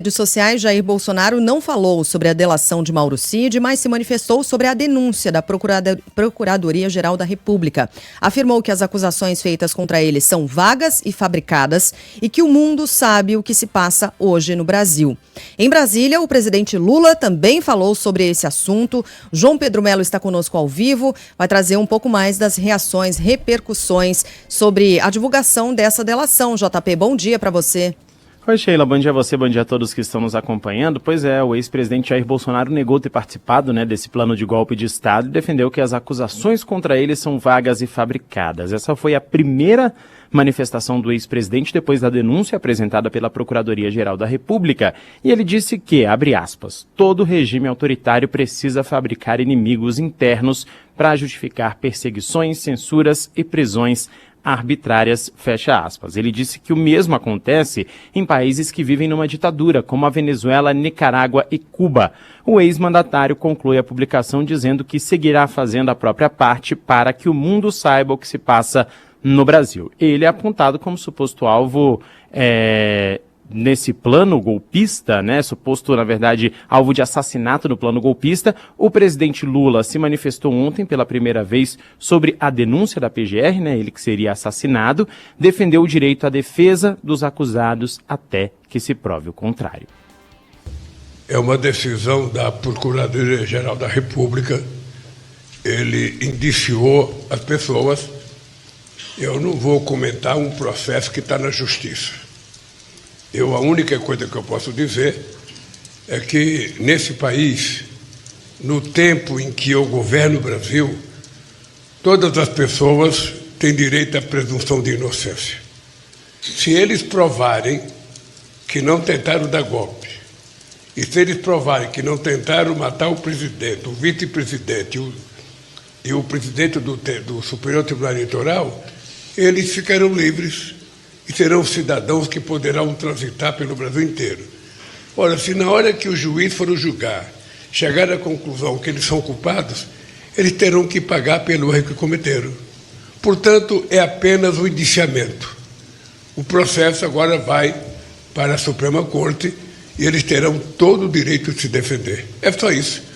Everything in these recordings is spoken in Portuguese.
Redes sociais, Jair Bolsonaro não falou sobre a delação de Mauro Cid, mas se manifestou sobre a denúncia da Procuradoria-Geral da República. Afirmou que as acusações feitas contra ele são vagas e fabricadas e que o mundo sabe o que se passa hoje no Brasil. Em Brasília, o presidente Lula também falou sobre esse assunto. João Pedro Melo está conosco ao vivo, vai trazer um pouco mais das reações, repercussões sobre a divulgação dessa delação. JP, bom dia para você. Oi, Sheila, bom dia a você, bom dia a todos que estão nos acompanhando. Pois é, o ex-presidente Jair Bolsonaro negou ter participado desse plano de golpe de Estado e defendeu que as acusações contra ele são vagas e fabricadas. Essa foi a primeira manifestação do ex-presidente depois da denúncia apresentada pela Procuradoria-Geral da República. E ele disse que, abre aspas, todo regime autoritário precisa fabricar inimigos internos para justificar perseguições, censuras e prisões arbitrárias, fecha aspas. Ele disse que o mesmo acontece em países que vivem numa ditadura, como a Venezuela, Nicarágua e Cuba. O ex-mandatário conclui a publicação dizendo que seguirá fazendo a própria parte para que o mundo saiba o que se passa no Brasil. Ele é apontado como suposto alvo nesse plano golpista, suposto, na verdade, alvo de assassinato no plano golpista. O presidente Lula se manifestou ontem pela primeira vez sobre a denúncia da PGR, ele que seria assassinado, defendeu o direito à defesa dos acusados até que se prove o contrário. É uma decisão da Procuradoria-Geral da República. Ele indiciou as pessoas. Eu não vou comentar um processo que está na Justiça. A única coisa que eu posso dizer é que, nesse país, no tempo em que eu governo o Brasil, todas as pessoas têm direito à presunção de inocência. Se eles provarem que não tentaram dar golpe, e se eles provarem que não tentaram matar o presidente, o vice-presidente e o presidente do Superior Tribunal Eleitoral, eles ficarão livres e serão cidadãos que poderão transitar pelo Brasil inteiro. Ora, se na hora que o juiz for julgar, chegar à conclusão que eles são culpados, eles terão que pagar pelo erro que cometeram. Portanto, é apenas um indiciamento. O processo agora vai para a Suprema Corte e eles terão todo o direito de se defender. É só isso.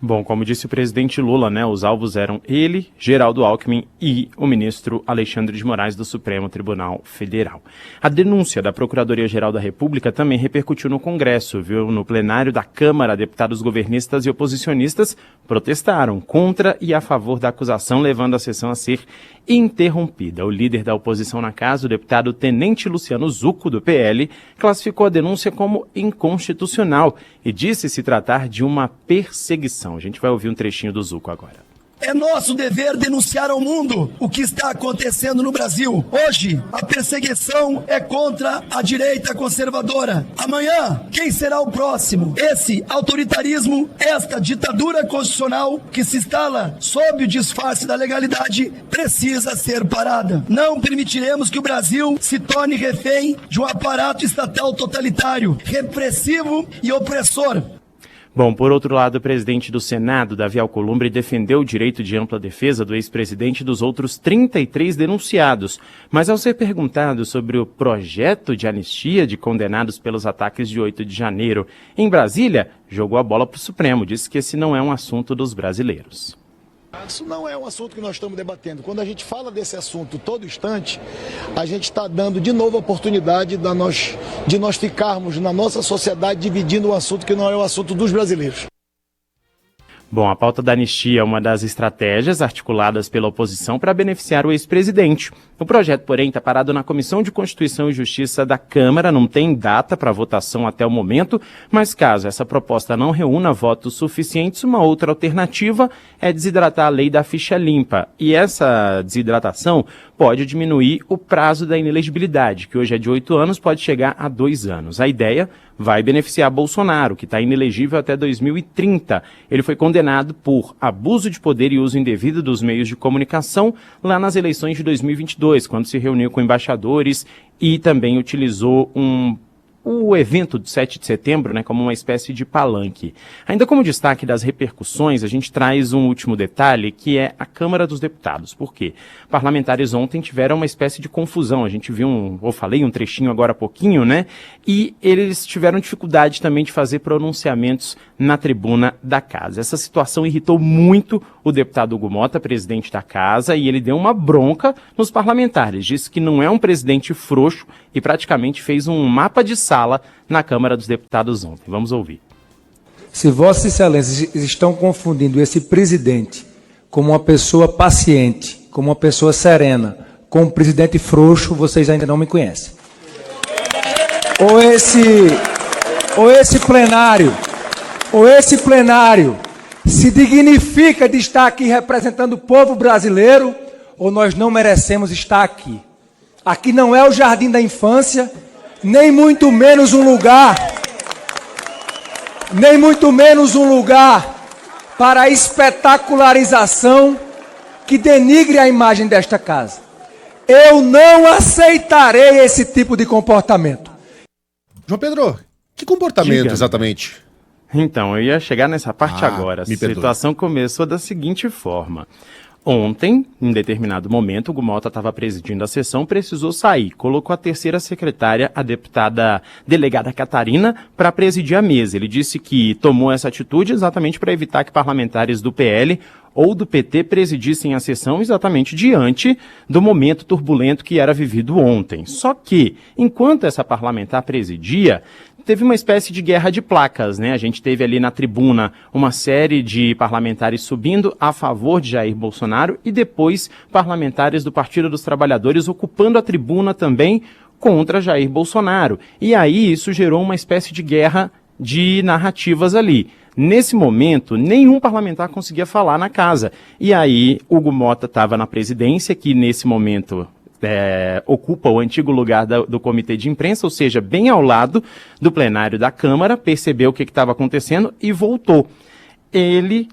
Bom, como disse o presidente Lula, os alvos eram ele, Geraldo Alckmin e o ministro Alexandre de Moraes do Supremo Tribunal Federal. A denúncia da Procuradoria-Geral da República também repercutiu no Congresso, No plenário da Câmara, deputados governistas e oposicionistas protestaram contra e a favor da acusação, levando a sessão a ser interrompida. O líder da oposição na casa, o deputado Tenente Luciano Zucco, do PL, classificou a denúncia como inconstitucional e disse se tratar de uma perseguição. A gente vai ouvir um trechinho do Zucco agora. É nosso dever denunciar ao mundo o que está acontecendo no Brasil. Hoje, a perseguição é contra a direita conservadora. Amanhã, quem será o próximo? Esse autoritarismo, esta ditadura constitucional que se instala sob o disfarce da legalidade, precisa ser parada. Não permitiremos que o Brasil se torne refém de um aparato estatal totalitário, repressivo e opressor. Bom, por outro lado, o presidente do Senado, Davi Alcolumbre, defendeu o direito de ampla defesa do ex-presidente e dos outros 33 denunciados. Mas ao ser perguntado sobre o projeto de anistia de condenados pelos ataques de 8 de janeiro em Brasília, jogou a bola para o Supremo, disse que esse não é um assunto dos brasileiros. Isso não é um assunto que nós estamos debatendo. Quando a gente fala desse assunto todo instante, a gente está dando de novo a oportunidade de nós ficarmos na nossa sociedade dividindo um assunto que não é o assunto dos brasileiros. Bom, a pauta da anistia é uma das estratégias articuladas pela oposição para beneficiar o ex-presidente. O projeto, porém, está parado na Comissão de Constituição e Justiça da Câmara, não tem data para votação até o momento, mas caso essa proposta não reúna votos suficientes, uma outra alternativa é desidratar a lei da ficha limpa. E essa desidratação pode diminuir o prazo da inelegibilidade, que hoje é de 8 anos, pode chegar a 2 anos. A ideia vai beneficiar Bolsonaro, que está inelegível até 2030. Ele foi condenado por abuso de poder e uso indevido dos meios de comunicação lá nas eleições de 2022, quando se reuniu com embaixadores e também utilizou um o evento do 7 de setembro, né, como uma espécie de palanque. Ainda como destaque das repercussões, a gente traz um último detalhe, que é a Câmara dos Deputados. Por quê? Parlamentares ontem tiveram uma espécie de confusão. A gente viu falei um trechinho agora há pouquinho, né? E eles tiveram dificuldade também de fazer pronunciamentos na tribuna da casa. Essa situação irritou muito o deputado Hugo Mota, presidente da casa, e ele deu uma bronca nos parlamentares. Disse que não é um presidente frouxo e praticamente fez um mapa de sala na Câmara dos Deputados ontem. Vamos ouvir. Se Vossas Excelências estão confundindo esse presidente como uma pessoa paciente, como uma pessoa serena, com um presidente frouxo, vocês ainda não me conhecem. Ou esse plenário se dignifica de estar aqui representando o povo brasileiro, ou nós não merecemos estar aqui. Aqui não é o jardim da infância, nem muito menos um lugar para a espetacularização que denigre a imagem desta casa. Eu não aceitarei esse tipo de comportamento. João Pedro, que comportamento exatamente? Então, eu ia chegar nessa parte agora. A situação começou da seguinte forma. Ontem, em determinado momento, o Hugo Mota estava presidindo a sessão, precisou sair. Colocou a terceira secretária, a deputada delegada Catarina, para presidir a mesa. Ele disse que tomou essa atitude exatamente para evitar que parlamentares do PL ou do PT presidissem a sessão exatamente diante do momento turbulento que era vivido ontem. Só que, enquanto essa parlamentar presidia, teve uma espécie de guerra de placas, né? A gente teve ali na tribuna uma série de parlamentares subindo a favor de Jair Bolsonaro e depois parlamentares do Partido dos Trabalhadores ocupando a tribuna também contra Jair Bolsonaro. E aí isso gerou uma espécie de guerra de narrativas ali. Nesse momento, nenhum parlamentar conseguia falar na casa. E aí, Hugo Mota estava na presidência, que nesse momento ocupa o antigo lugar do comitê de imprensa, ou seja, bem ao lado do plenário da Câmara, percebeu o que estava acontecendo e voltou. Ele,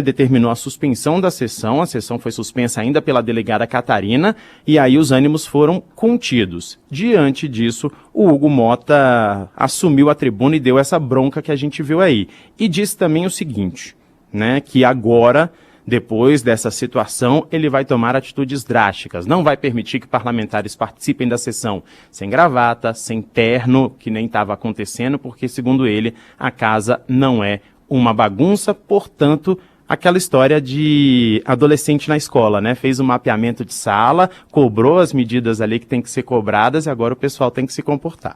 determinou a suspensão da sessão, a sessão foi suspensa ainda pela delegada Catarina, e aí os ânimos foram contidos. Diante disso, o Hugo Mota assumiu a tribuna e deu essa bronca que a gente viu aí. E disse também o seguinte, que agora, depois dessa situação, ele vai tomar atitudes drásticas. Não vai permitir que parlamentares participem da sessão sem gravata, sem terno, que nem estava acontecendo, porque, segundo ele, a casa não é uma bagunça, portanto, aquela história de adolescente na escola, fez um mapeamento de sala, cobrou as medidas ali que tem que ser cobradas e agora o pessoal tem que se comportar.